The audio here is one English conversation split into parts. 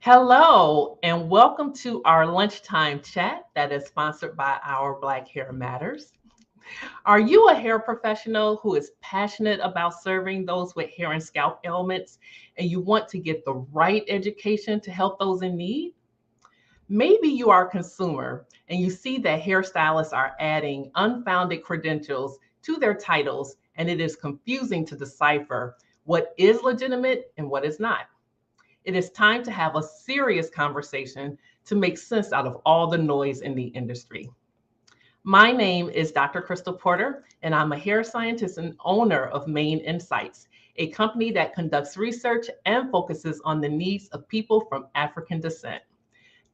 Hello, and welcome to our lunchtime chat that is sponsored by Our Black Hair Matters. Are you a hair professional who is passionate about serving those with hair and scalp ailments, and you want to get the right education to help those in need? Maybe you are a consumer and you see that hairstylists are adding unfounded credentials to their titles, and it is confusing to decipher what is legitimate and what is not. It is time to have a serious conversation to make sense out of all the noise in the industry. My name is Dr. Crystal Porter, and I'm a hair scientist and owner of Maine Insights, a company that conducts research and focuses on the needs of people from African descent.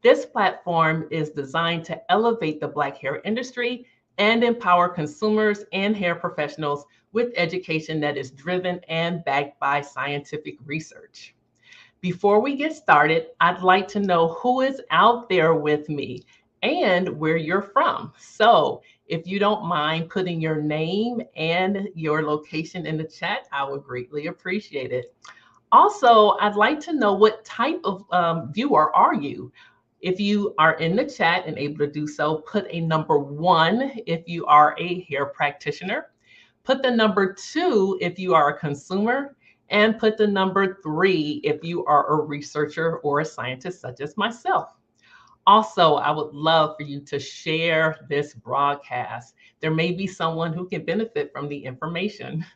This platform is designed to elevate the Black hair industry and empower consumers and hair professionals with education that is driven and backed by scientific research. Before we get started, I'd like to know who is out there with me and where you're from. So if you don't mind putting your name and your location in the chat, I would greatly appreciate it. Also, I'd like to know what type of viewer are you? If you are in the chat and able to do so, put a number 1 if you are a hair practitioner. Put the number 2 if you are a consumer, and put the number 3 if you are a researcher or a scientist such as myself. Also, I would love for you to share this broadcast. There may be someone who can benefit from the information.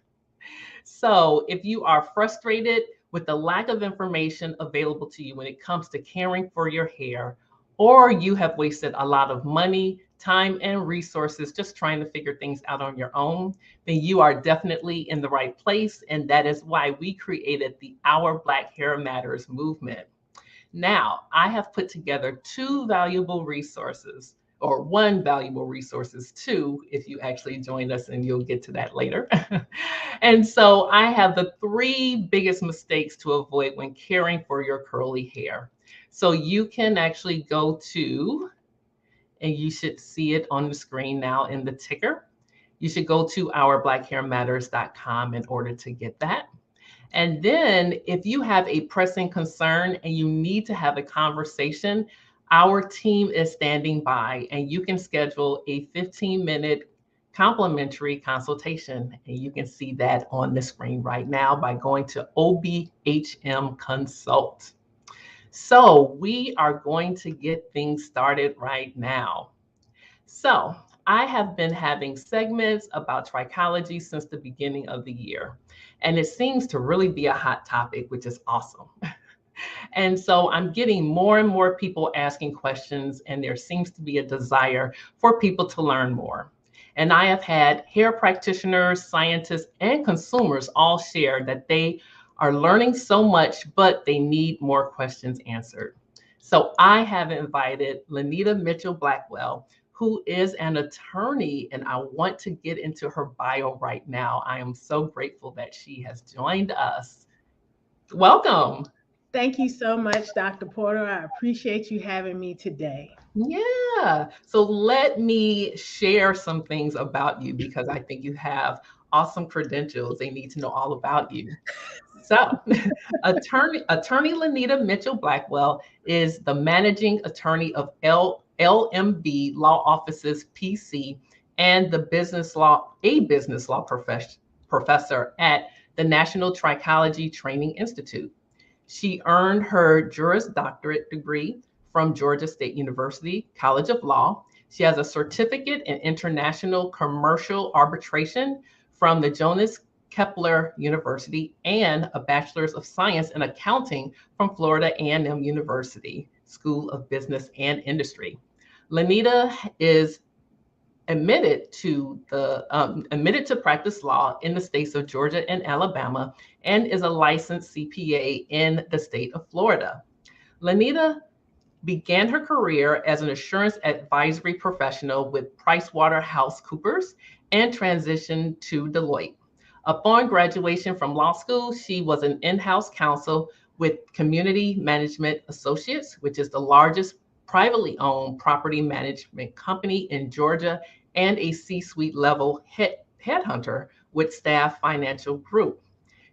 So if you are frustrated with the lack of information available to you when it comes to caring for your hair, or you have wasted a lot of money, time, and resources just trying to figure things out on your own, then you are definitely in the right place. And that is why we created the Our Black Hair Matters movement. Now, I have put together two valuable resources, or one valuable resources, two, if you actually join us, and you'll get to that later. And so I have the 3 biggest mistakes to avoid when caring for your curly hair. So you can actually go to, and you should see it on the screen now in the ticker. You should go to ourblackhairmatters.com in order to get that. And then if you have a pressing concern and you need to have a conversation, our team is standing by, and you can schedule a 15-minute complimentary consultation. And you can see that on the screen right now by going to OBHM Consult. So we are going to get things started right now. So I have been having segments about trichology since the beginning of the year, and it seems to really be a hot topic, which is awesome. And so I'm getting more and more people asking questions, and there seems to be a desire for people to learn more. And I have had hair practitioners, scientists, and consumers all share that they are learning so much, but they need more questions answered. So I have invited Lynita Mitchell-Blackwell, who is an attorney, and I want to get into her bio right now. I am so grateful that she has joined us. Welcome. Thank you so much, Dr. Porter. I appreciate you having me today. Yeah. So let me share some things about you because I think you have awesome credentials. They need to know all about you. So, attorney Lynita Mitchell-Blackwell is the managing attorney of LMB Law Offices PC and a business law professor at the National Trichology Training Institute. She earned her Juris Doctorate degree from Georgia State University College of Law. She has a certificate in international commercial arbitration from the Jonas Kepler University and a bachelor's of science in accounting from Florida A&M University School of Business and Industry. Lynita is admitted to practice law in the states of Georgia and Alabama, and is a licensed CPA in the state of Florida. Lynita began her career as an assurance advisory professional with PricewaterhouseCoopers and transitioned to Deloitte. Upon graduation from law school, she was an in-house counsel with Community Management Associates, which is the largest privately owned property management company in Georgia, and a C-suite level headhunter with Staff Financial Group.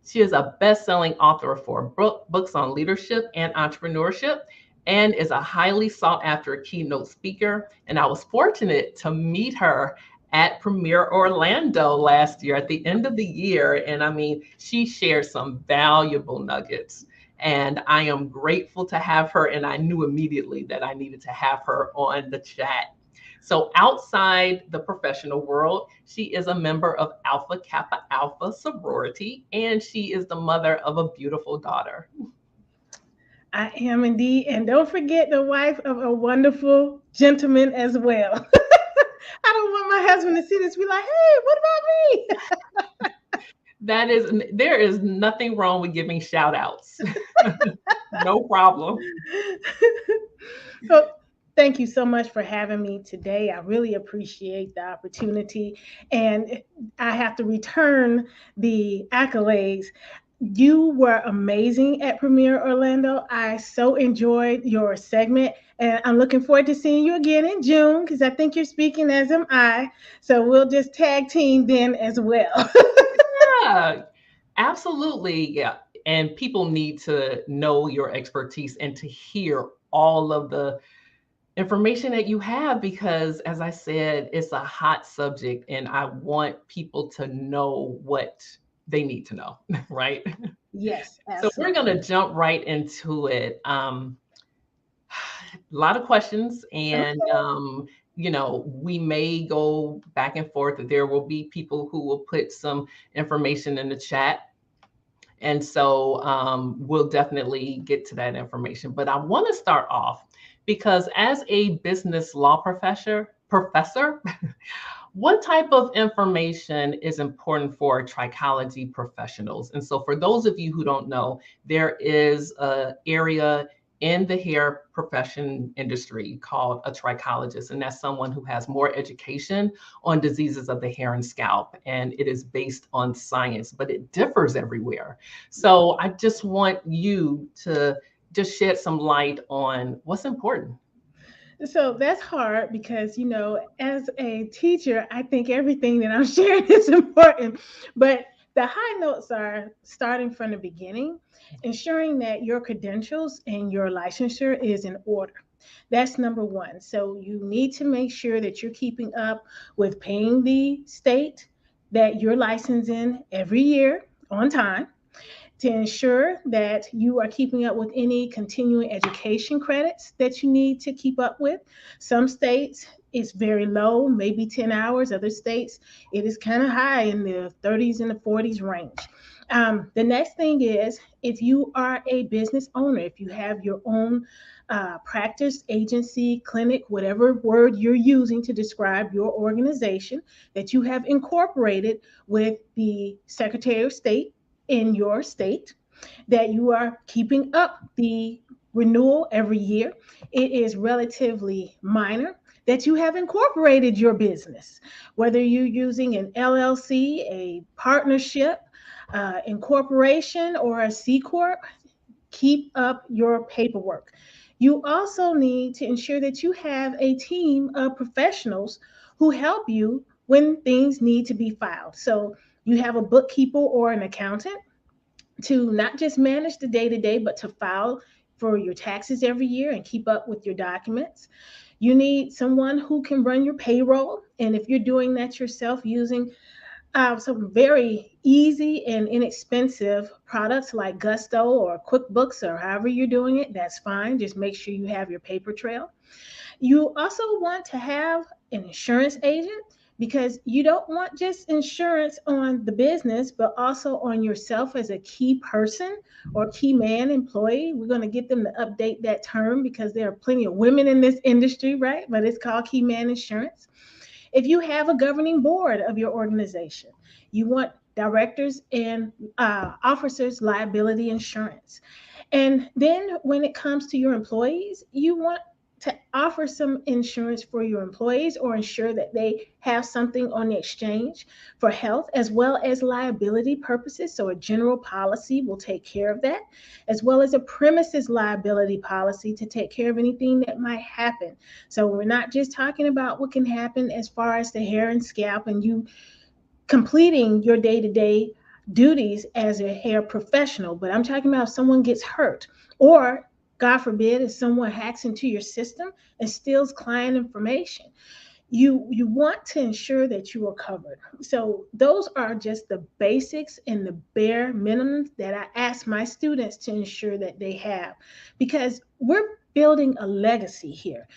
She is a best-selling author for books on leadership and entrepreneurship, and is a highly sought-after keynote speaker. And I was fortunate to meet her at Premier Orlando last year at the end of the year. And I mean, she shared some valuable nuggets. And I am grateful to have her. And I knew immediately that I needed to have her on the chat. So outside the professional world, she is a member of Alpha Kappa Alpha sorority, and she is the mother of a beautiful daughter. I am indeed. And don't forget the wife of a wonderful gentleman as well. I don't want my husband to see this, be like, hey, what about me? There is nothing wrong with giving shout outs. No problem. So thank you so much for having me today. I really appreciate the opportunity. And I have to return the accolades. You were amazing at Premier Orlando. I so enjoyed your segment. And I'm looking forward to seeing you again in June because I think you're speaking, as am I. So we'll just tag team then as well. Yeah, absolutely. Yeah. And people need to know your expertise and to hear all of the information that you have because, as I said, it's a hot subject and I want people to know what they need to know, right? Yes, So we're absolutely. going to jump right into it. A lot of questions, and Okay. we may go back and forth. There will be people who will put some information in the chat, and so we'll definitely get to that information. But I want to start off because as a business law professor, what type of information is important for trichology professionals? And so for those of you who don't know, there is an area in the hair profession industry called a trichologist, and that's someone who has more education on diseases of the hair and scalp, and it is based on science, but it differs everywhere. So I just want you to just shed some light on what's important. So that's hard because, as a teacher, I think everything that I'm sharing is important. But the high notes are starting from the beginning, ensuring that your credentials and your licensure is in order. That's number one. So you need to make sure that you're keeping up with paying the state that you're licensed in every year on time to ensure that you are keeping up with any continuing education credits that you need to keep up with. Some states it's very low, maybe 10 hours. Other states it is kind of high in the 30s and the 40s range. The next thing is if you are a business owner, if you have your own practice, agency, clinic, whatever word you're using to describe your organization, that you have incorporated with the Secretary of State in your state, that you are keeping up the renewal every year. It is relatively minor that you have incorporated your business, whether you're using an LLC, a partnership, incorporation, or a C Corp, keep up your paperwork. You also need to ensure that you have a team of professionals who help you when things need to be filed. So you have a bookkeeper or an accountant to not just manage the day to day, but to file for your taxes every year and keep up with your documents. You need someone who can run your payroll. And if you're doing that yourself using some very easy and inexpensive products like Gusto or QuickBooks or however you're doing it, that's fine. Just make sure you have your paper trail. You also want to have an insurance agent because you don't want just insurance on the business, but also on yourself as a key person or key man employee. We're going to get them to update that term because there are plenty of women in this industry, right? But it's called key man insurance. If you have a governing board of your organization, you want directors and officers liability insurance. And then when it comes to your employees, you want to offer some insurance for your employees or ensure that they have something on the exchange for health as well as liability purposes. So a general policy will take care of that, as well as a premises liability policy to take care of anything that might happen. So we're not just talking about what can happen as far as the hair and scalp and you completing your day to day duties as a hair professional, but I'm talking about if someone gets hurt, or God forbid, if someone hacks into your system and steals client information, you want to ensure that you are covered. So those are just the basics and the bare minimums that I ask my students to ensure that they have, because we're building a legacy here.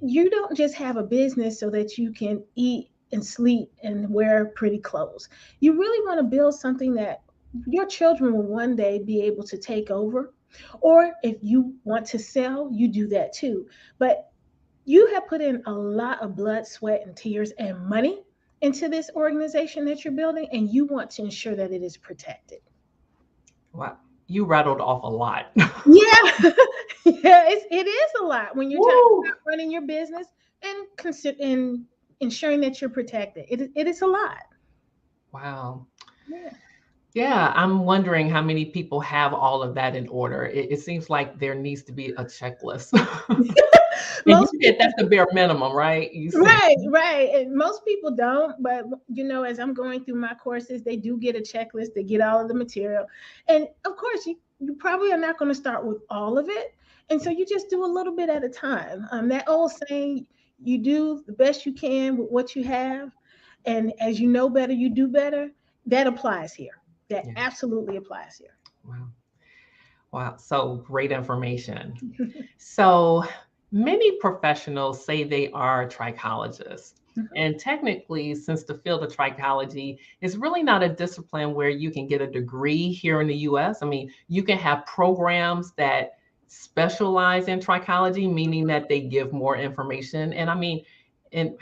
You don't just have a business so that you can eat and sleep and wear pretty clothes. You really want to build something that your children will one day be able to take over, or if you want to sell, you do that too. But you have put in a lot of blood, sweat, and tears and money into this organization that you're building, and you want to ensure that it is protected. Wow, you rattled off a lot. Yeah, yeah, it is a lot when you're talking Woo! about running your business and and ensuring that you're protected. It is a lot. Wow. Yeah. Yeah, I'm wondering how many people have all of that in order. It seems like there needs to be a checklist. And you Most said people. that's the bare minimum, right? You said, Right, right. And most people don't, but as I'm going through my courses, they do get a checklist, they get all of the material. And of course, you probably are not going to start with all of it. And so you just do a little bit at a time. That old saying, you do the best you can with what you have. And as you know better, you do better. That applies here. That yeah, absolutely applies here. wow. Wow, so great information. So many professionals say they are trichologists. And technically, since the field of trichology is really not a discipline where you can get a degree here in the US, I mean, you can have programs that specialize in trichology, meaning that they give more information. And I mean, in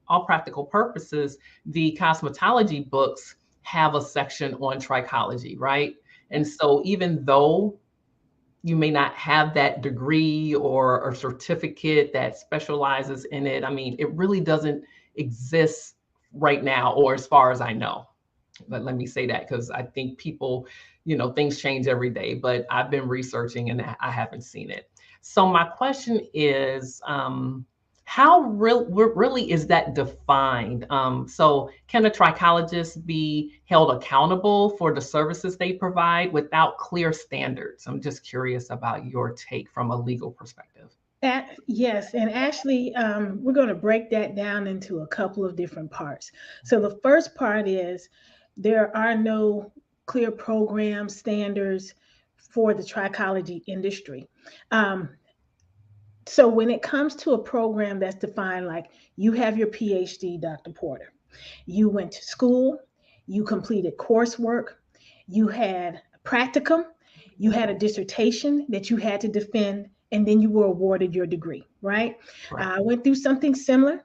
all practical purposes, the cosmetology books have a section on trichology, right? And so even though you may not have that degree or a certificate that specializes in it. I mean, it really doesn't exist right now, or as far as I know. But let me say that because I think people, things change every day, but I've been researching and I haven't seen it. So my question is, how really is that defined? So can a trichologist be held accountable for the services they provide without clear standards? I'm just curious about your take from a legal perspective. Yes, and actually, we're going to break that down into a couple of different parts. So the first part is there are no clear program standards for the trichology industry. Um, so when it comes to a program that's defined, like you have your PhD, Dr. Porter, you went to school, you completed coursework, you had practicum, you had a dissertation that you had to defend, and then you were awarded your degree, right? Correct. I went through something similar,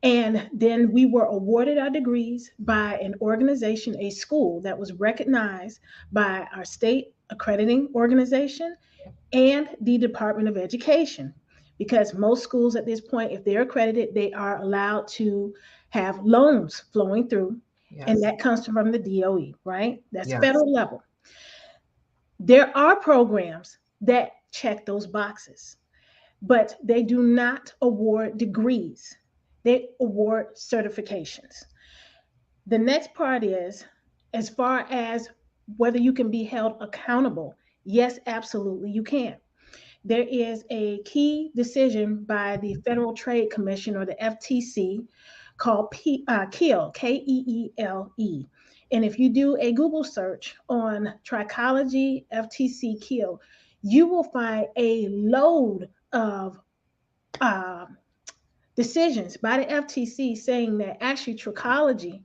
and then we were awarded our degrees by an organization, a school that was recognized by our state accrediting organization and the Department of Education. Because most schools at this point, if they're accredited, they are allowed to have loans flowing through, and Yes. that comes from the DOE, right? That's Yes. federal level. There are programs that check those boxes, but they do not award degrees, they award certifications. The next part is, as far as whether you can be held accountable, yes, absolutely, you can. There is a key decision by the Federal Trade Commission, or the FTC, called KEEL, KEELE. And if you do a Google search on trichology FTC KEEL, you will find a load of uh, decisions by the FTC saying that actually trichology,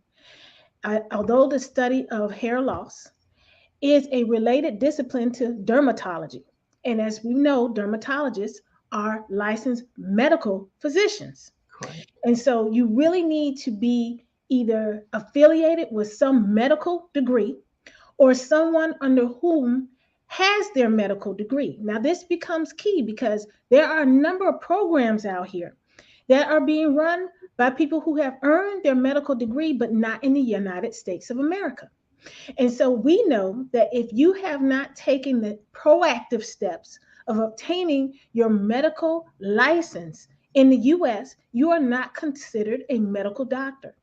although the study of hair loss, is a related discipline to dermatology. And as we know, dermatologists are licensed medical physicians. Correct. And so you really need to be either affiliated with some medical degree or someone under whom has their medical degree. Now, this becomes key because there are a number of programs out here that are being run by people who have earned their medical degree, but not in the United States of America. And so we know that if you have not taken the proactive steps of obtaining your medical license in the US, you are not considered a medical doctor.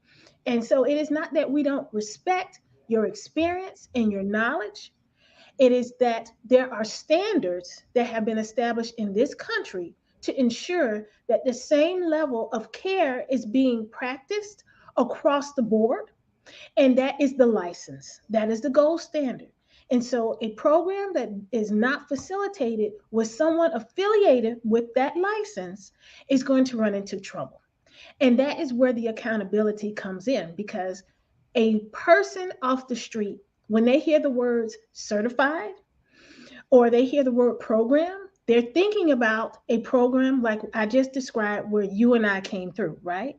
And so it is not that we don't respect your experience and your knowledge. It is that there are standards that have been established in this country to ensure that the same level of care is being practiced across the board, and that is the license. That is the gold standard. And so a program that is not facilitated with someone affiliated with that license is going to run into trouble. And that is where the accountability comes in, because a person off the street, when they hear the words certified or they hear the word program, they're thinking about a program like I just described where you and I came through, right?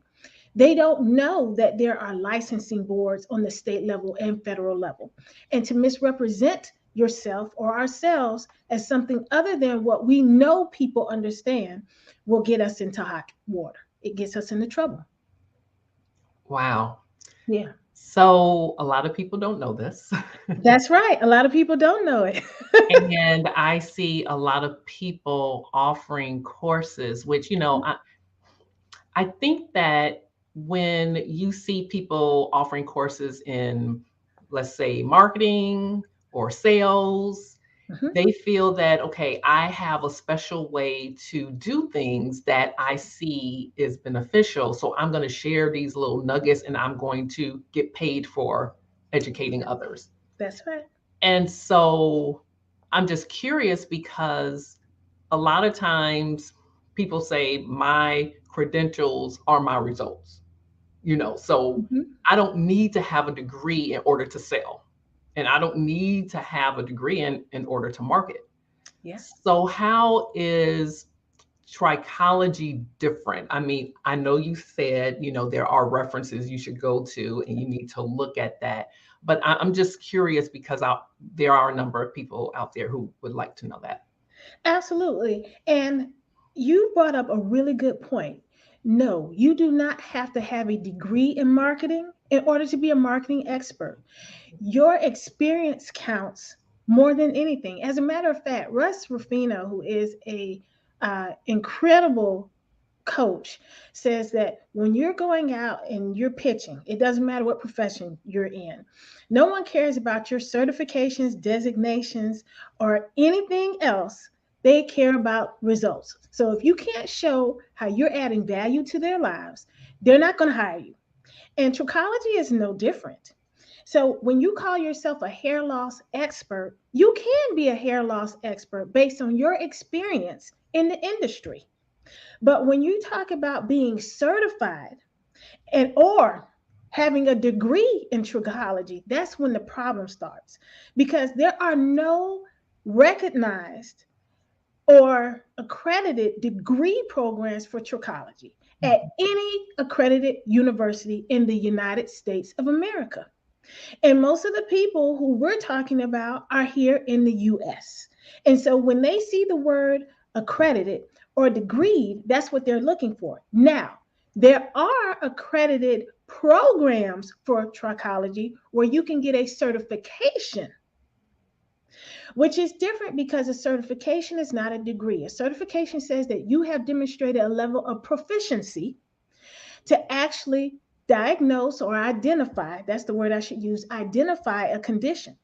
They don't know that there are licensing boards on the state level and federal level. And to misrepresent yourself or ourselves as something other than what we know people understand will get us into hot water. It gets us into trouble. Wow. Yeah, So a lot of people don't know this. that's right. A lot of people don't know it. And I see a lot of people offering courses, which, I think that when you see people offering courses in, let's say, marketing or sales, Mhm. they feel that, okay, I have a special way to do things that I see is beneficial. So I'm going to share these little nuggets and I'm going to get paid for educating others. That's right. And so I'm just curious because a lot of times people say my credentials are my results, so Mhm. I don't need to have a degree in order to sell. And I don't need to have a degree in order to market. Yeah. So how is trichology different? I mean, I know you said, there are references you should go to and you need to look at that. But I'm just curious because there are a number of people out there who would like to know that. Absolutely. And you brought up a really good point. No, you do not have to have a degree in marketing in order to be a marketing expert. Your experience counts more than anything. As a matter of fact, Russ Ruffino, who is a incredible coach, says that when you're going out and you're pitching, it doesn't matter what profession you're in. No one cares about your certifications, designations, or anything else. They care about results. So if you can't show how you're adding value to their lives, they're not going to hire you. And trichology is no different. So when you call yourself a hair loss expert, you can be a hair loss expert based on your experience in the industry. But when you talk about being certified and or having a degree in trichology, that's when the problem starts, because there are no recognized or accredited degree programs for trichology at any accredited university in the United States of America. And most of the people who we're talking about are here in the US. And so when they see the word accredited or degree, that's what they're looking for. Now, there are accredited programs for trichology where you can get a certification, which is different because a certification is not a degree. A certification says that you have demonstrated a level of proficiency to actually diagnose or identify, that's the word I should use, identify a condition.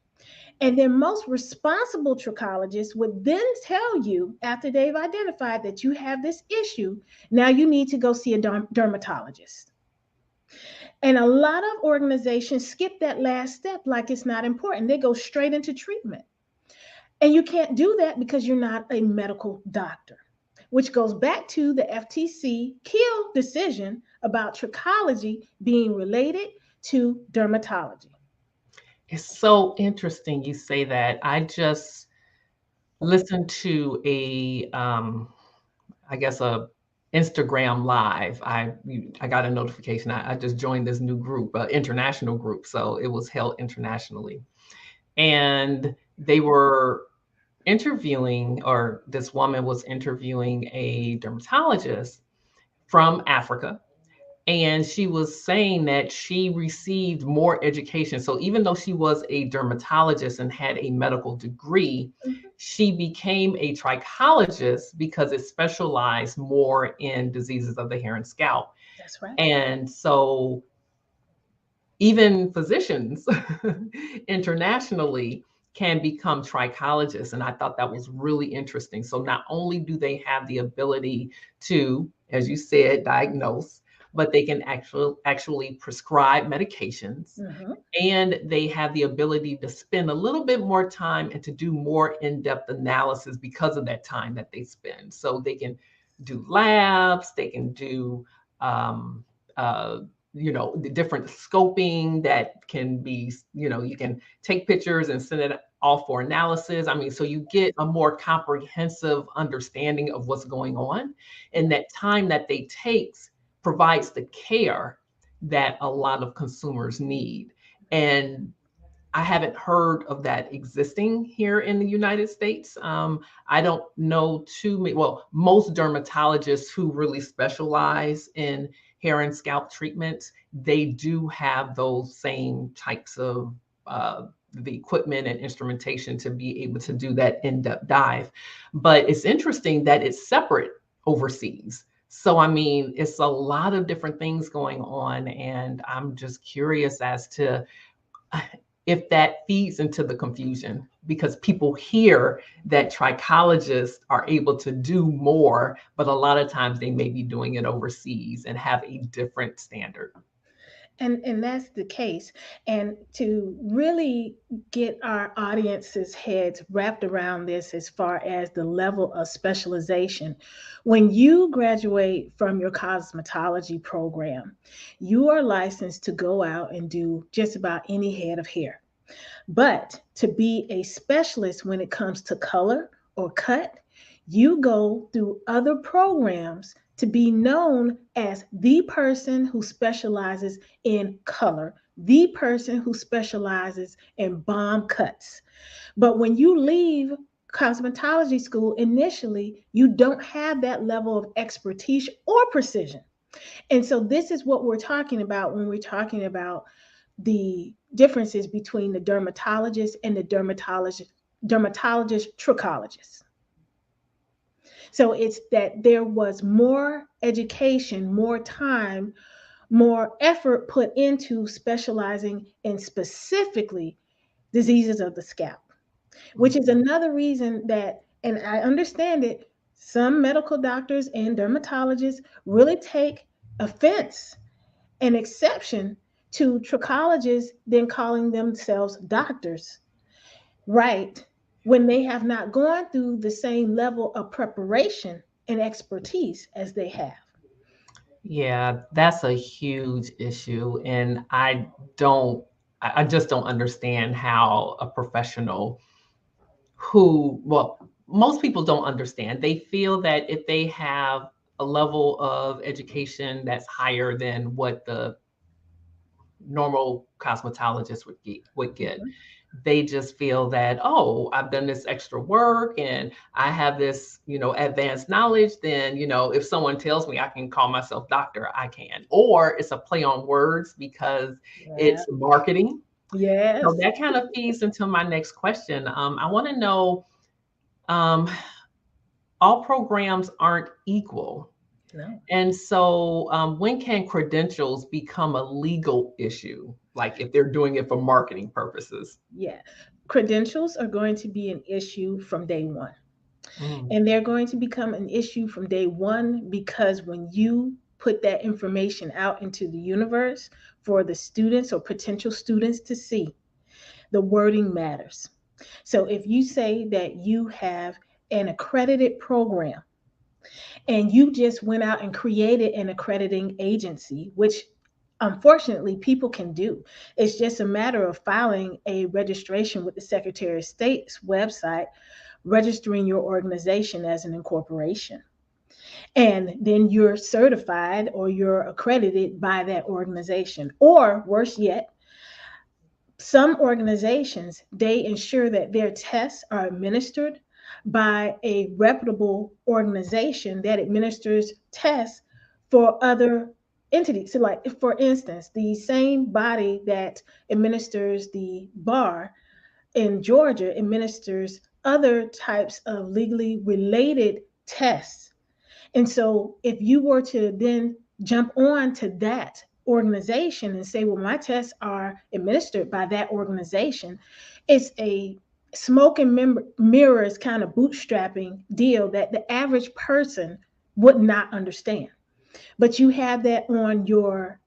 And then most responsible trichologists would then tell you, after they've identified that you have this issue, now you need to go see a dermatologist. And a lot of organizations skip that last step like it's not important. They go straight into treatment. And you can't do that because you're not a medical doctor, which goes back to the FTC Kill decision about trichology being related to dermatology. It's so interesting you say that. I just listened to I guess a Instagram live. I got a notification. I just joined this new group, international group, so it was held internationally, and they were interviewing, or this woman was interviewing a dermatologist from Africa. And she was saying that she received more education. So even though she was a dermatologist and had a medical degree, Mhm. she became a trichologist because it specialized more in diseases of the hair and scalp. That's right. And so even physicians internationally can become trichologists. And I thought that was really interesting. So not only do they have the ability to, as you said, diagnose, but they can actually prescribe medications, Mm-hmm. and they have the ability to spend a little bit more time and to do more in-depth analysis because of that time that they spend. So they can do labs, they can do um, uh, the different scoping that can be, you can take pictures and send it off for analysis. I mean, so you get a more comprehensive understanding of what's going on, and that time that they takes provides the care that a lot of consumers need. And I haven't heard of that existing here in the United States. I don't know too many, well, most dermatologists who really specialize in hair and scalp treatments, they do have those same types of the equipment and instrumentation to be able to do that in-depth dive. But it's interesting that it's separate overseas. So, I mean, it's a lot of different things going on, and I'm just curious as to if that feeds into the confusion, because people hear that trichologists are able to do more, but a lot of times they may be doing it overseas and have a different standard. And that's the case. And to really get our audience's heads wrapped around this as far as the level of specialization, when you graduate from your cosmetology program, you are licensed to go out and do just about any head of hair. But to be a specialist when it comes to color or cut, you go through other programs to be known as the person who specializes in color, the person who specializes in bomb cuts. But when you leave cosmetology school initially, you don't have that level of expertise or precision. And so this is what we're talking about when we're talking about the differences between the dermatologist and the dermatologist trichologist. So it's that there was more education, more time, more effort put into specializing in specifically diseases of the scalp, which is another reason that, and I understand it, some medical doctors and dermatologists really take offense and exception to trichologists then calling themselves doctors, right? When they have not gone through the same level of preparation and expertise as they have. Yeah, that's a huge issue. And don't, I just don't understand how a professional who, well, most people don't understand. They feel that if they have a level of education that's higher than what the normal cosmetologist would get, Mhm. they just feel that, oh, I've done this extra work and I have this, advanced knowledge. Then, if someone tells me I can call myself doctor, I can. Or it's a play on words because Yeah. it's marketing. So Yes. that kind of feeds into my next question. I want to know, um, all programs aren't equal. No. And so, when can credentials become a legal issue? Like if they're doing it for marketing purposes? Yeah. Credentials are going to be an issue from day one. Mm, And they're going to become an issue from day one because when you put that information out into the universe for the students or potential students to see, the wording matters. So if you say that you have an accredited program and you just went out and created an accrediting agency, which unfortunately people can do, it's just a matter of filing a registration with the Secretary of State's website, registering your organization as an incorporation. And then you're certified or you're accredited by that organization. Or worse yet, some organizations, they ensure that their tests are administered by a reputable organization that administers tests for other entities. So, like for instance, the same body that administers the bar in Georgia administers other types of legally related tests. And so if you were to then jump on to that organization and say, well, my tests are administered by that organization, it's a smoke and mirrors kind of bootstrapping deal that the average person would not understand. But you have that on your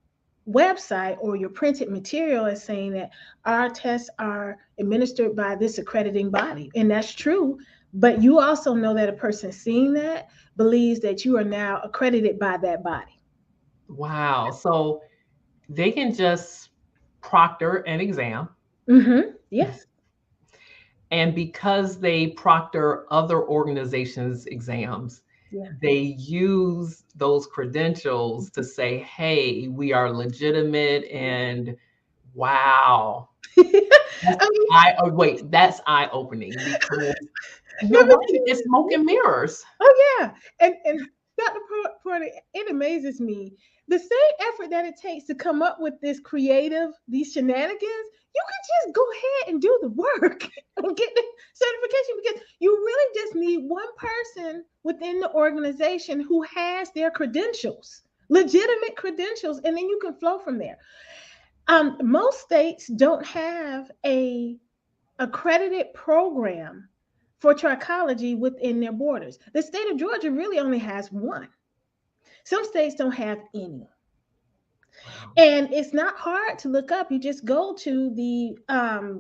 website or your printed material as saying that our tests are administered by this accrediting body. And that's true. But you also know that a person seeing that believes that you are now accredited by that body. Wow. So they can just proctor an exam. Yes. And because they proctor other organizations' exams, Yeah. they use those credentials to say, hey, we are legitimate. And wow. I mean, That's eye opening because let you're me right. tell It's you. smoke and mirrors. Oh yeah, and Dr. Porter, it amazes me the same effort that it takes to come up with these shenanigans. You could just go ahead and do the work and get the certification because you really just need one person within the organization who has their credentials, legitimate credentials, and then you can flow from there. Most states don't have a accredited program for trichology within their borders. The state of Georgia really only has one. Some states don't have any. Wow. And it's not hard to look up. You just go to the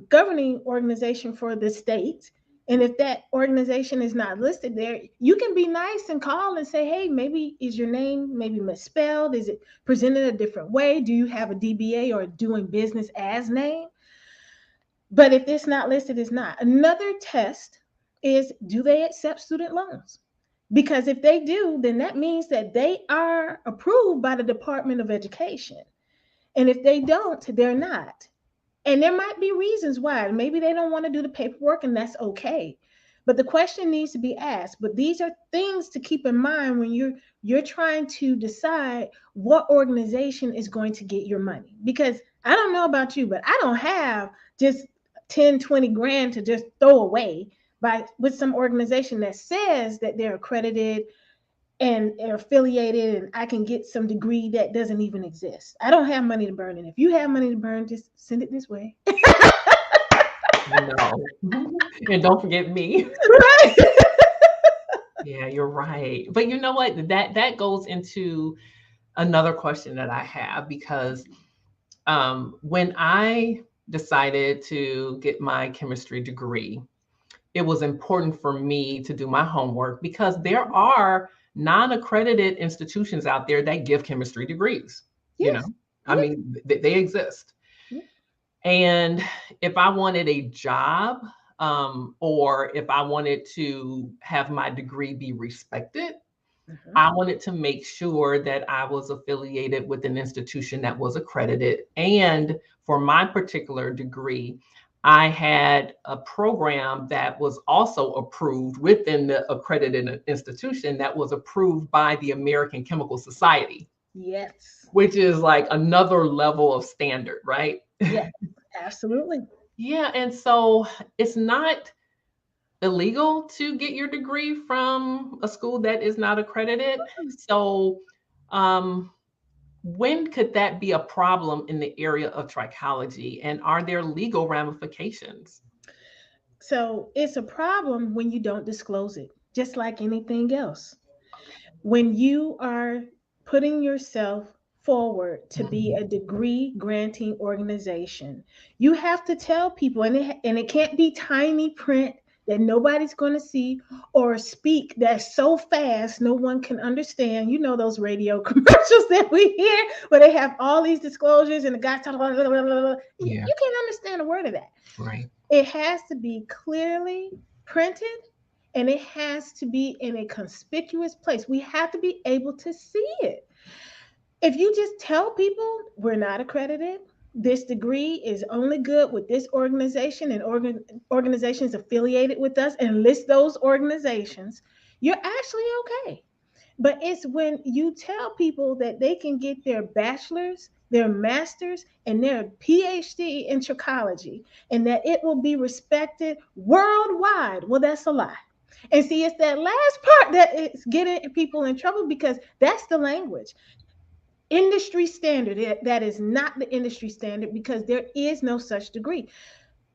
governing organization for the state. And if that organization is not listed there, you can be nice and call and say, hey, maybe is your name maybe misspelled? Is it presented a different way? Do you have a DBA or doing business as name? But if it's not listed, it's not. Another test is, do they accept student loans? Because if they do, then that means that they are approved by the Department of Education. And if they don't, they're not. And there might be reasons why. Maybe they don't want to do the paperwork, and that's okay. But the question needs to be asked. But these are things to keep in mind when you're trying to decide what organization is going to get your money. Because I don't know about you, but I don't have just 10, 20 grand to just throw away by with some organization that says that they're accredited and are affiliated and I can get some degree that doesn't even exist. I don't have money to burn. And if you have money to burn, just send it this way. No. And don't forget me. Right. Yeah, you're right. But you know what? That goes into another question that I have because when I decided to get my chemistry degree, it was important for me to do my homework because there are non-accredited institutions out there that give chemistry degrees. You know, Yes. I Yes. mean, they exist. Yes. And if I wanted a job, or if I wanted to have my degree be respected, Mhm. I wanted to make sure that I was affiliated with an institution that was accredited. And for my particular degree, I had a program that was also approved within the accredited institution that was approved by the American Chemical Society, Yes. which is like another level of standard, right? Yes. Absolutely. Yeah. And so it's not illegal to get your degree from a school that is not accredited. So, um, when could that be a problem in the area of trichology? And are there legal ramifications? So it's a problem when you don't disclose it, just like anything else. When you are putting yourself forward to be Mhm. a degree granting organization, you have to tell people, and it can't be tiny print that nobody's going to see or speak that's so fast no one can understand. You know those radio commercials that we hear where they have all these disclosures and the guy talking blah, blah, blah, blah, blah. Yeah, You can't understand a word of that. right. It has to be clearly printed and it has to be in a conspicuous place. We have to be able to see it. If you just tell people we're not accredited, this degree is only good with this organization and organizations affiliated with us, and list those organizations, you're actually okay. But it's when you tell people that they can get their bachelor's, their master's, and their PhD in trichology, and that it will be respected worldwide. Well, that's a lie. And see, it's that last part that is getting people in trouble because that's the language. industry standard. That is not the industry standard because there is no such degree.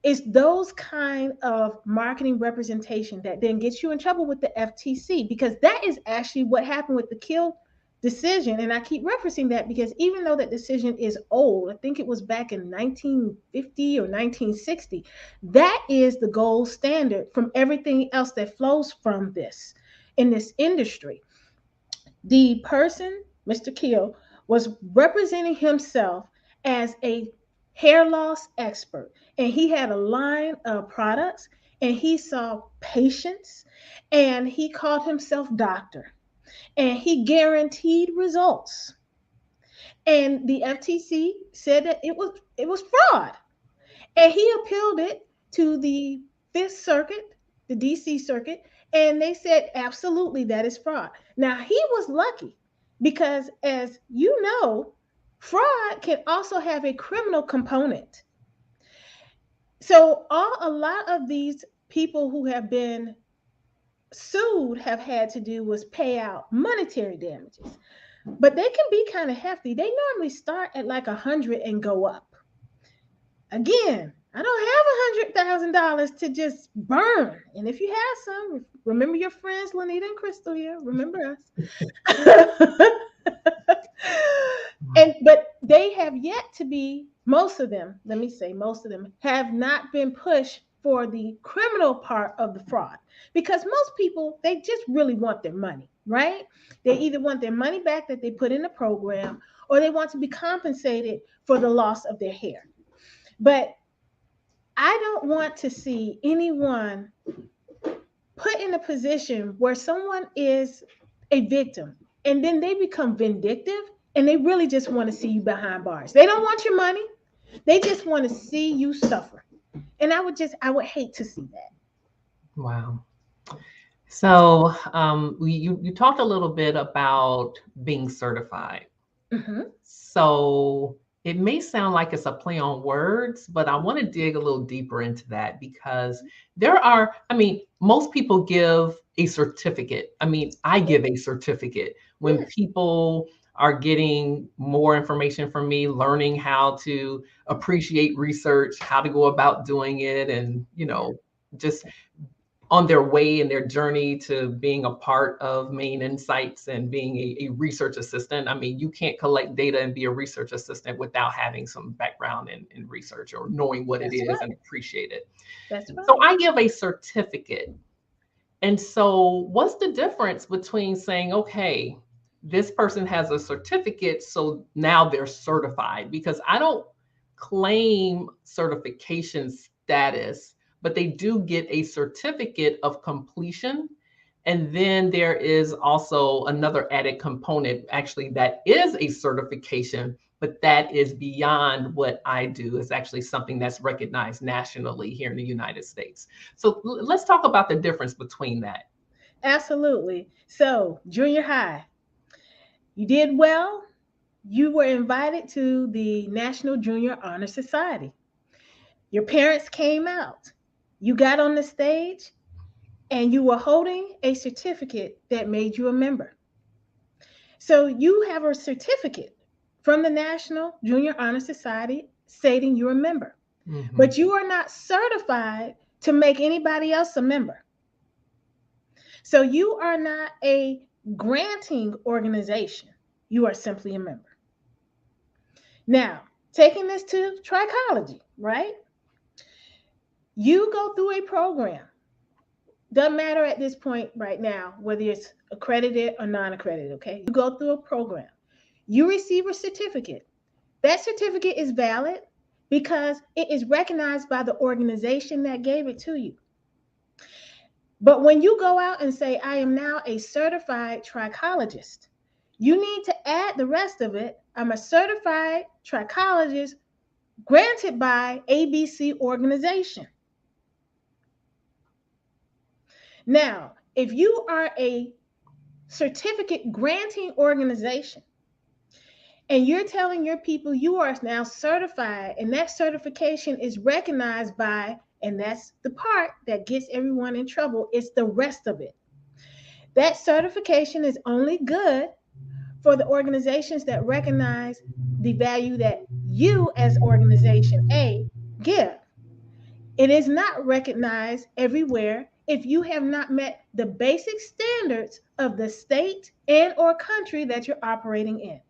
It's those kind of marketing representation that then gets you in trouble with the FTC, because that is actually what happened with the Kill decision. And I keep referencing that because even though that decision is old, I think it was back in 1950 or 1960, that is the gold standard from everything else that flows from this in this industry. The person, Mr. Keel, was representing himself as a hair loss expert. And he had a line of products and he saw patients and he called himself doctor and he guaranteed results. And the FTC said that it was fraud. And he appealed it to the Fifth Circuit, the DC Circuit, and they said absolutely that is fraud. Now he was lucky because, as you know, fraud can also have a criminal component. So a lot of these people who have been sued have had to do was pay out monetary damages, but they can be kind of hefty. They normally start at like 100 and go up. Again, I don't have $100,000 to just burn. And if you have some, remember your friends Lynita and Crystal here. Remember us. But they have yet to be, most of them, let me say, most of them have not been pushed for the criminal part of the fraud, because most people, they just really want their money, right? They either want their money back that they put in the program, or they want to be compensated for the loss of their hair. But I don't want to see anyone put in a position where someone is a victim and then they become vindictive and they really just want to see you behind bars. They don't want your money. They just want to see you suffer. And I would hate to see that. Wow. So you talked a little bit about being certified. Mm-hmm. So it may sound like it's a play on words, but I want to dig a little deeper into that because most people give a certificate. I give a certificate when people are getting more information from me, learning how to appreciate research, how to go about doing it, and, just on their way and their journey to being a part of Maine Insights and being a research assistant. You can't collect data and be a research assistant without having some background in research or knowing what it is and appreciate it. That's right. So I give a certificate. And so what's the difference between saying, okay, this person has a certificate, so now they're certified? Because I don't claim certification status, but they do get a certificate of completion. And then there is also another added component, actually, that is a certification, but that is beyond what I do. It's actually something that's recognized nationally here in the United States. So let's talk about the difference between that. Absolutely. So, junior high, you did well. You were invited to the National Junior Honor Society. Your parents came out. You got on the stage and you were holding a certificate that made you a member. So you have a certificate from the National Junior Honor Society stating you're a member. Mm-hmm. But you are not certified to make anybody else a member. So you are not a granting organization. You are simply a member. Now, taking this to trichology, right? You go through a program. Doesn't matter at this point right now whether it's accredited or non-accredited, okay? You go through a program. You receive a certificate. That certificate is valid because it is recognized by the organization that gave it to you. But when you go out and say, I am now a certified trichologist, you need to add the rest of it. I'm a certified trichologist granted by ABC organization. Now, if you are a certificate granting organization and you're telling your people you are now certified and that certification is recognized by, and that's the part that gets everyone in trouble, it's the rest of it. That certification is only good for the organizations that recognize the value that you as organization A give. It is not recognized everywhere if you have not met the basic standards of the state and or country that you're operating in.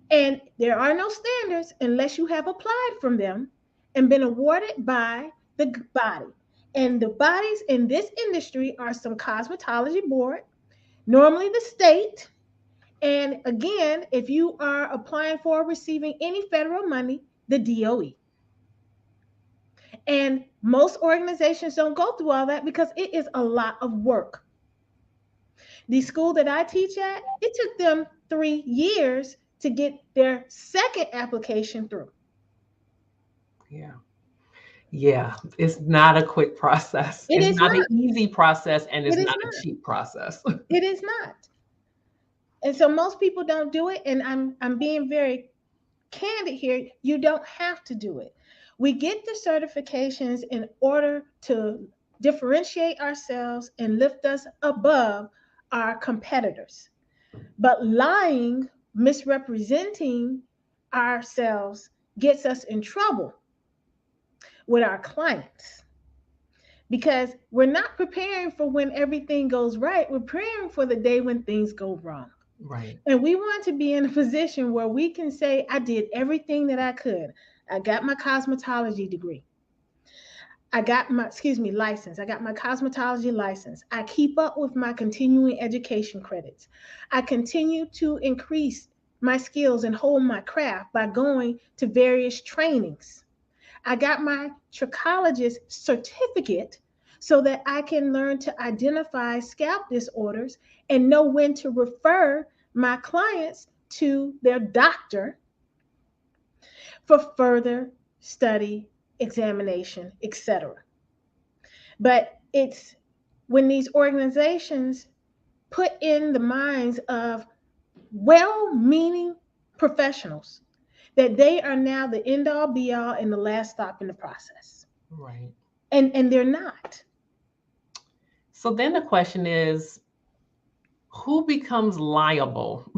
And there are no standards unless you have applied from them and been awarded by the body. And the bodies in this industry are some cosmetology board, normally the state. And again, if you are applying for receiving any federal money, the DOE. And most organizations don't go through all that because it is a lot of work. The school that I teach at, it took them 3 years to get their second application through. Yeah. Yeah. It's not a quick process. It It's is not an not. easy process, and it's It is not a not. cheap process. It is not. And so most people don't do it. And I'm being very candid here. You don't have to do it. We get the certifications in order to differentiate ourselves and lift us above our competitors. But lying, misrepresenting ourselves gets us in trouble with our clients because we're not preparing for when everything goes right. We're preparing for the day when things go wrong. Right. And we want to be in a position where we can say, I did everything that I could. I got my cosmetology degree. I got my, license. I got my cosmetology license. I keep up with my continuing education credits. I continue to increase my skills and hone my craft by going to various trainings. I got my trichologist certificate so that I can learn to identify scalp disorders and know when to refer my clients to their doctor for further study, examination, etc. But it's when these organizations put in the minds of well-meaning professionals that they are now the end all be all and the last stop in the process. Right. And they're not. So then the question is, who becomes liable?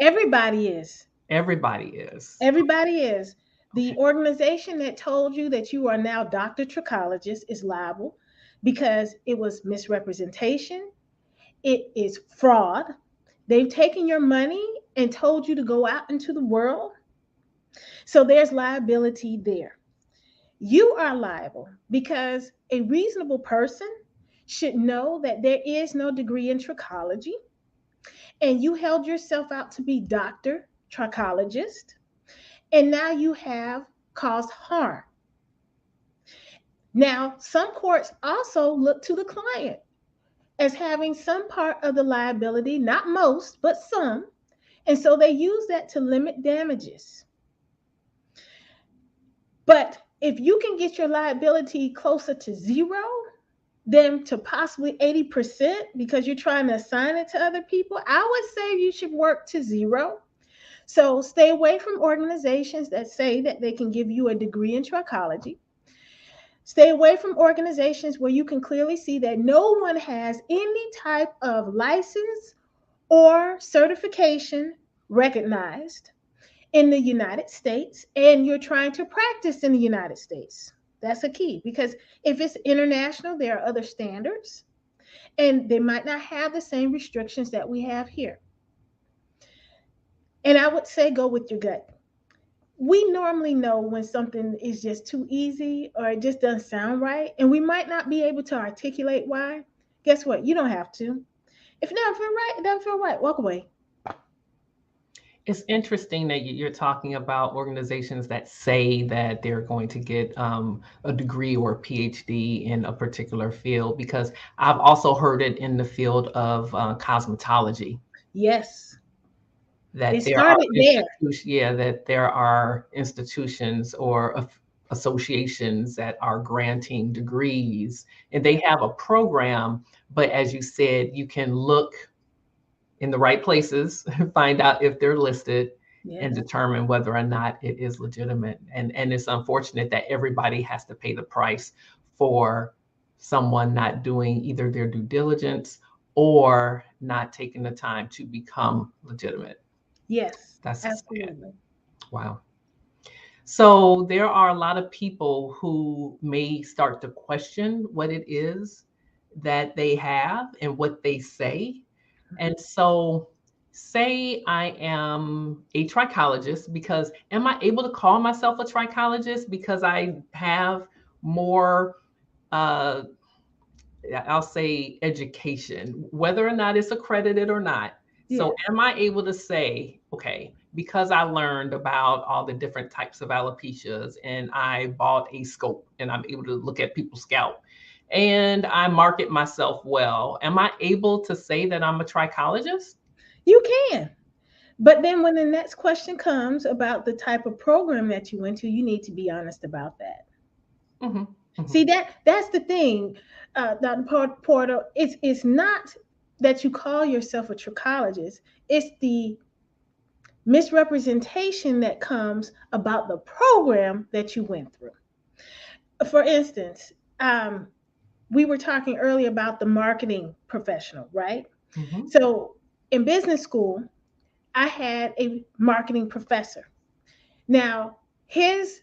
Everybody is. Everybody is. Everybody is. The Okay. organization that told you that you are now Dr. Trichologist is liable because it was misrepresentation, it is fraud. They've taken your money and told you to go out into the world. So there's liability there. You are liable because a reasonable person should know that there is no degree in trichology and you held yourself out to be Dr. Trichologist, and now you have caused harm. Now, some courts also look to the client as having some part of the liability, not most, but some. And so they use that to limit damages. But if you can get your liability closer to zero than to possibly 80% because you're trying to assign it to other people, I would say you should work to zero. So stay away from organizations that say that they can give you a degree in trichology. Stay away from organizations where you can clearly see that no one has any type of license or certification recognized in the United States and you're trying to practice in the United States. That's a key because if it's international, there are other standards and they might not have the same restrictions that we have here. And I would say go with your gut. We normally know when something is just too easy or it just doesn't sound right, and we might not be able to articulate why. Guess what? You don't have to. If it doesn't feel right, it doesn't feel right. Walk away. It's interesting that you're talking about organizations that say that they're going to get a degree or a PhD in a particular field, because I've also heard it in the field of cosmetology. Yes. That It there are started there. that there are institutions or associations that are granting degrees, and they have a program. But as you said, you can look in the right places, find out if they're listed, and Yes. determine whether or not it is legitimate. And it's unfortunate that everybody has to pay the price for someone not doing either their due diligence or not taking the time to become legitimate. Yes, That's sad. absolutely. Wow. So there are a lot of people who may start to question what it is that they have and what they say. And so, say I am a trichologist, because am I able to call myself a trichologist because I have more, uh, I'll say, education, whether or not it's accredited or not? Yeah. So, am I able to say, okay, because I learned about all the different types of alopecias and I bought a scope and I'm able to look at people's scalp and I market myself well, am I able to say that I'm a trichologist? You can. But then when the next question comes about the type of program that you went to, you need to be honest about that. Hmm. See, Hmm. that's the thing, Dr. Porter. It's not that you call yourself a trichologist. It's the misrepresentation that comes about the program that you went through. For instance, we were talking earlier about the marketing professional, right? Hmm. So in business school, I had a marketing professor. Now, his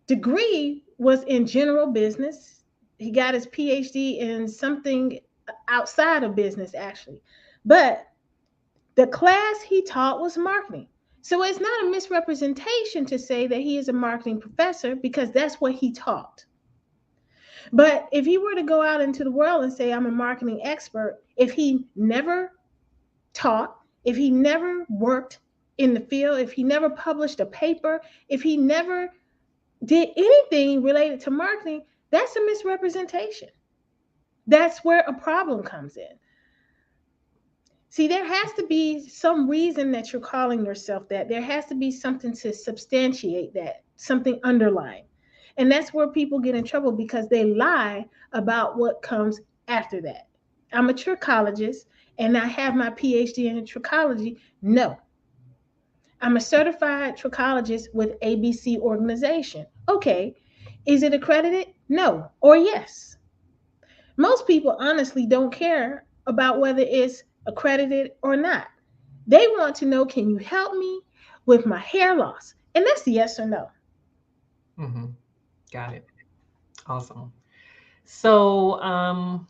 degree was in general business. He got his PhD in something outside of business, actually. But the class he taught was marketing. So it's not a misrepresentation to say that he is a marketing professor because that's what he taught. But if he were to go out into the world and say, I'm a marketing expert, if he never taught, if he never worked in the field, if he never published a paper, if he never did anything related to marketing, that's a misrepresentation. That's where a problem comes in. See, there has to be some reason that you're calling yourself that. There has to be something to substantiate that, something underlying. And that's where people get in trouble because they lie about what comes after that. I'm a trichologist and I have my PhD in trichology. No, I'm a certified trichologist with ABC organization. Okay, is it accredited? No, or yes. Most people honestly don't care about whether it's accredited or not. They want to know, can you help me with my hair loss? And that's the yes or no. Hmm. Got it. Awesome. So,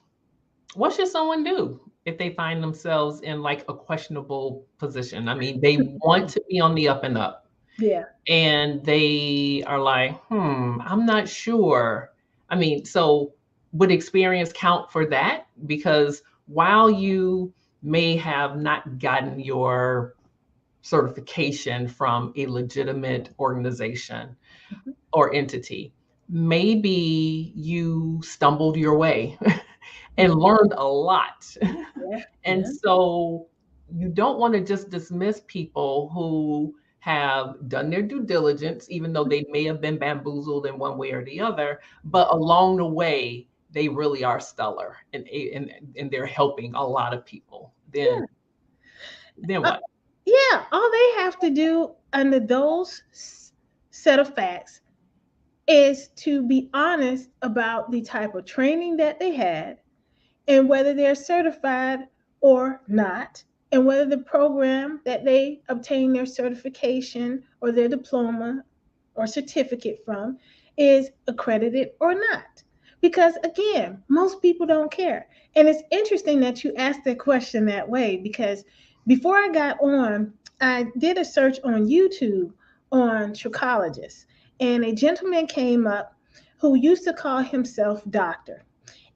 what should someone do if they find themselves in like a questionable position? I mean, they want to be on the up and up, Yeah. and they are like, I'm not sure. I mean, so would experience count for that? Because while you may have not gotten your certification from a legitimate organization Mhm. or entity, maybe you stumbled your way and Mhm. learned a lot. Yeah. And Yeah. so you don't want to just dismiss people who have done their due diligence, even though they may have been bamboozled in one way or the other, but along the way, they really are stellar and they're helping a lot of people. Then Uh, what? yeah. All they have to do under those set of facts is to be honest about the type of training that they had and whether they're certified or not, and whether the program that they obtain their certification or their diploma or certificate from is accredited or not. Because again, most people don't care. And it's interesting that you asked that question that way because before I got on, I did a search on YouTube on trichologists, and a gentleman came up who used to call himself doctor,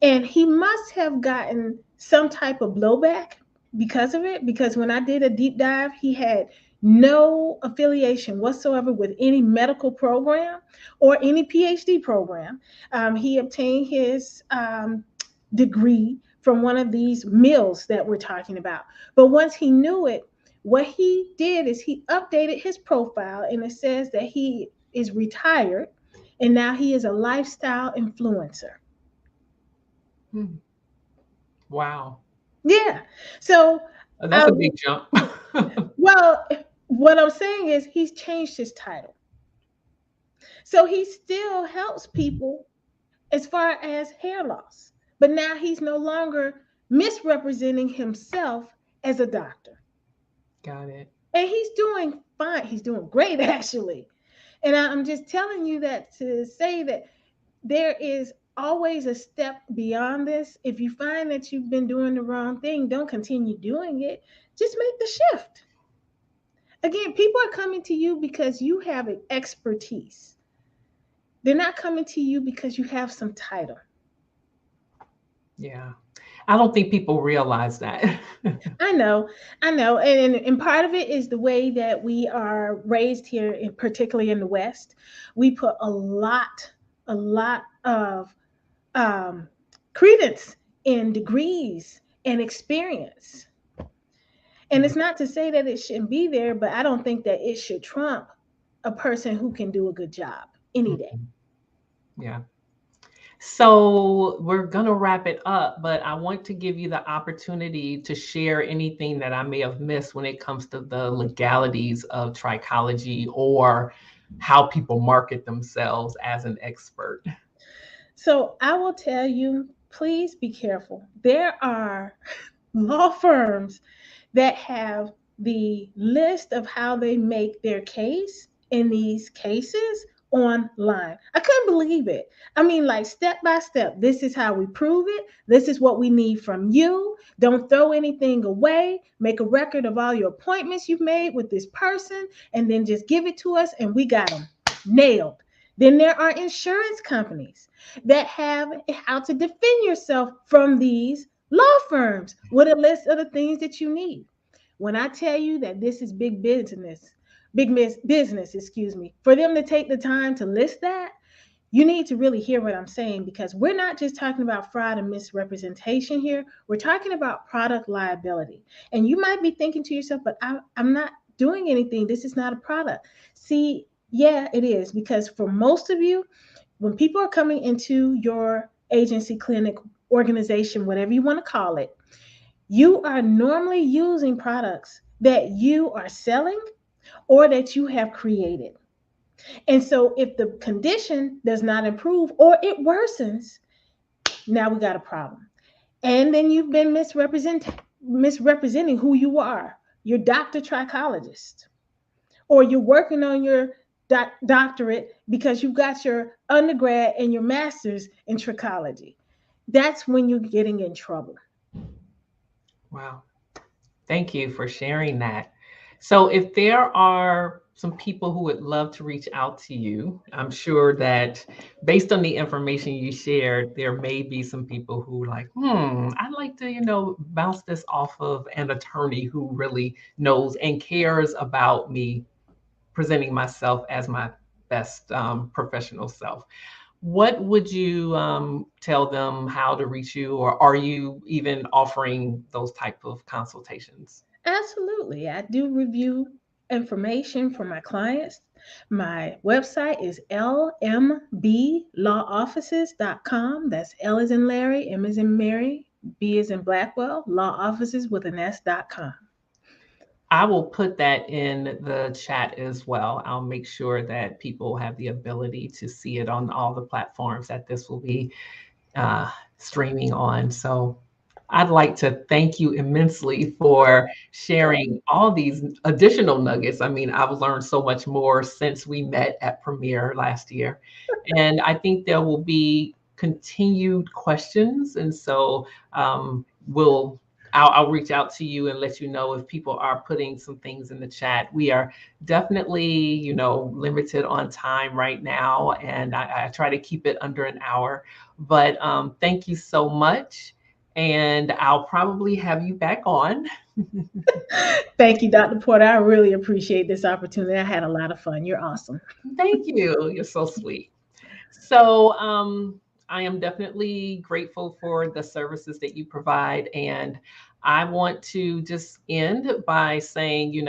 and he must have gotten some type of blowback because of it. Because when I did a deep dive, he had no affiliation whatsoever with any medical program or any PhD program. He obtained his degree from one of these mills that we're talking about. But once he knew it, what he did is he updated his profile and it says that he is retired and now he is a lifestyle influencer. Hmm. Wow. Yeah. So, That's I a big jump. well, what I'm saying is he's changed his title. So he still helps people as far as hair loss. But now he's no longer misrepresenting himself as a doctor. Got it. And he's doing fine. He's doing great, actually. And I'm just telling you that to say that there is always a step beyond this. If you find that you've been doing the wrong thing, don't continue doing it. Just make the shift. Again, people are coming to you because you have an expertise. They're not coming to you because you have some title. Yeah. I don't think people realize that. I know, I know, and part of it is the way that we are raised here, in particularly in the West. We put a lot of um, credence in degrees and experience. And it's not to say that it shouldn't be there, but I don't think that it should trump a person who can do a good job any day. Mhm. Yeah. So we're going to wrap it up, but I want to give you the opportunity to share anything that I may have missed when it comes to the legalities of trichology or how people market themselves as an expert. So I will tell you, please be careful. There are law firms that have the list of how they make their case in these cases online. I couldn't believe it. I mean, like step by step, this is how we prove it. This is what we need from you. Don't throw anything away. Make a record of all your appointments you've made with this person, and then just give it to us, and we got them nailed. Then there are insurance companies that have how to defend yourself from these law firms with a list of the things that you need. When I tell you that this is business, excuse me, for them to take the time to list that, you need to really hear what I'm saying, because we're not just talking about fraud and misrepresentation here. We're talking about product liability. And you might be thinking to yourself, but I'm not doing anything. This is not a product. See, yeah, it is, because for most of you, when people are coming into your agency, clinic, organization, whatever you want to call it, you are normally using products that you are selling or that you have created. And so if the condition does not improve or it worsens, now we got a problem. And then you've been misrepresenting who you are. You're Dr. Trichologist, or you're working on your doctorate because you've got your undergrad and your master's in trichology. That's when you're getting in trouble. Wow. Thank you for sharing that. So, if there are some people who would love to reach out to you, I'm sure that based on the information you shared, there may be some people who like, I'd like to, bounce this off of an attorney who really knows and cares about me presenting myself as my best professional self. What would you tell them how to reach you, or are you even offering those type of consultations? Absolutely. I do review information for my clients. My website is lmblaw.offices.com. That's L as in Larry, M as in Mary, B as in Blackwell, law offices with an S.com. I will put that in the chat as well. I'll make sure that people have the ability to see it on all the platforms that this will be uh, streaming on. So I'd like to thank you immensely for sharing all these additional nuggets. I mean, I've learned so much more since we met at Premiere last year. And I think there will be continued questions. And so we'll I'll reach out to you and let you know if people are putting some things in the chat. We are definitely, limited on time right now, and I try to keep it under an hour. But thank you so much. And I'll probably have you back on. Thank you, Dr. Porter. I really appreciate this opportunity. I had a lot of fun. You're awesome. Thank you. You're so sweet. So I am definitely grateful for the services that you provide. And I want to just end by saying, you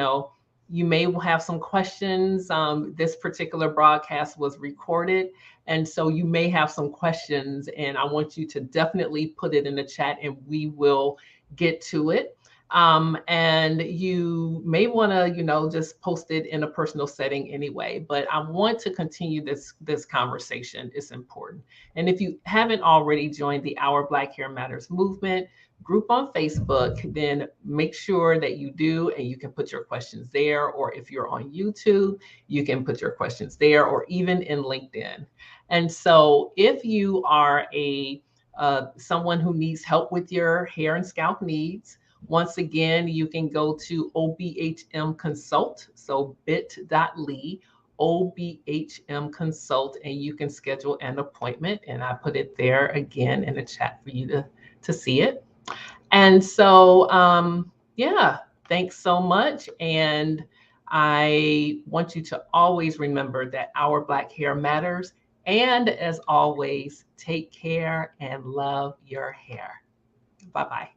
may have some questions. This particular broadcast was recorded. And so you may have some questions, and I want you to definitely put it in the chat and we will get to it. And you may want to, just post it in a personal setting anyway. But I want to continue this conversation. It's important. And if you haven't already joined the Our Black Hair Matters movement, group on Facebook, then make sure that you do, and you can put your questions there. Or if you're on YouTube, you can put your questions there, or even in LinkedIn. And so if you are someone who needs help with your hair and scalp needs, once again, you can go to OBHM Consult, so bit.ly OBHM Consult, and you can schedule an appointment. And I put it there again in the chat for you to see it. And so, yeah, thanks so much. And I want you to always remember that our Black hair matters. And as always, take care and love your hair. Bye-bye.